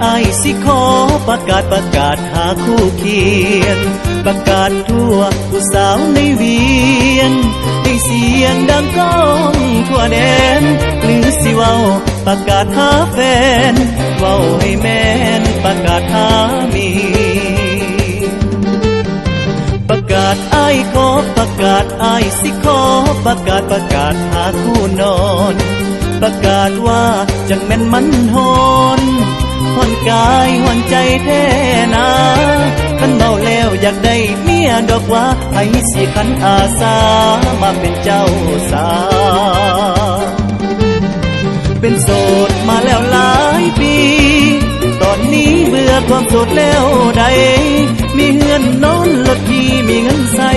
อ้ายสิขอประกาศหาคู่เคียงประกาศทั่วผู้สาวในเวียงให้เสียงดังก้องทั่วแดนหรือสิเว้าประกาศหาแฟนเว้าให้แม่นประกาศหาเมียประกาศอ้ายขอประกาศอ้ายสิขอประกาศหาคู่นอนประกาศว่าจังแม่นมันฮอนห่อนกายห่อนใจแท้นาคันเมาแล้วอยากได้เมียดอกว่าให้สิขันอาสามาเป็นเจ้าสาวเป็นโสดมาแล้วหลายปีตอนนี้เบื่อความโสดแล้วใดมีเงินนอนรถที่มีเงินใส่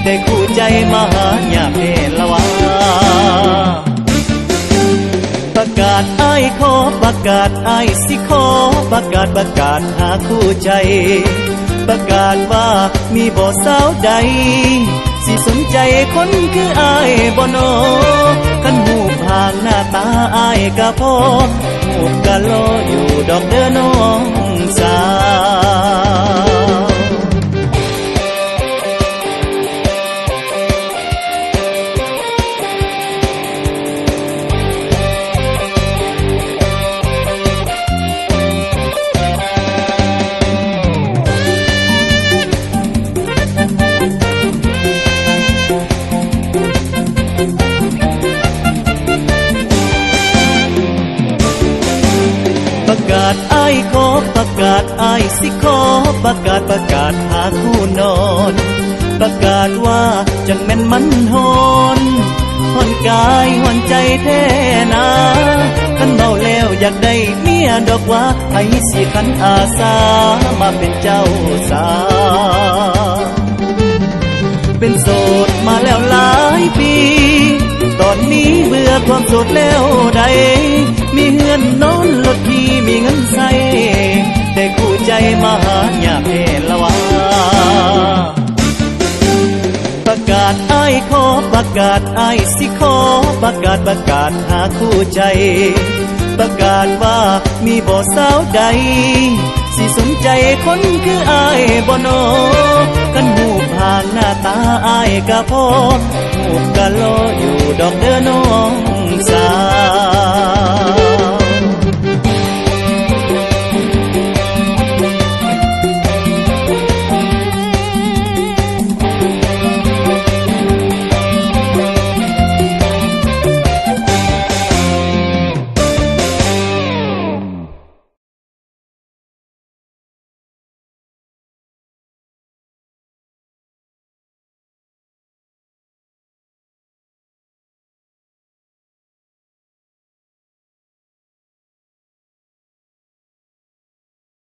แต่คู่ใจมาหาอยากเห็นละว่าประกาศอ้ายขอประกาศอ้ายสิขอประกาศหาคู่ใจประกาศว่ามีบ่สาวใดสิสนใจคนคืออ้ายบ่นอคันหูผ่านหน้าตาอ้ายก็พอหูกะรออยู่ดอกเด้อน้องสาวประกาศอ้ายขอประกาศอ้ายสิขอประกาศหาคู่นอนประกาศว่าจังแม่นมันฮอนห่อนกายห่อนใจแท้นาคันเมาแล้วอยากได้เมียดอกว่าให้สิขันอาสามาเป็นเจ้าสาวเป็นโสดมาแล้วหลายปีตอนนี้เบื่อความโสดแล้วใดมีเงินนอนรถที่มีเงินใส่แต่คู่ใจมาหาอยากเห็นละว่าประกาศอ้ายขอประกาศอ้ายสิขอประกาศหาคู่ใจประกาศว่ามีบ่สาวใดสิสนใจคนคืออ้ายบ่นอกันหูผ่านหน้าตาอ้ายก็พอหูกะรออยู่ดอกเด้อน้องสาว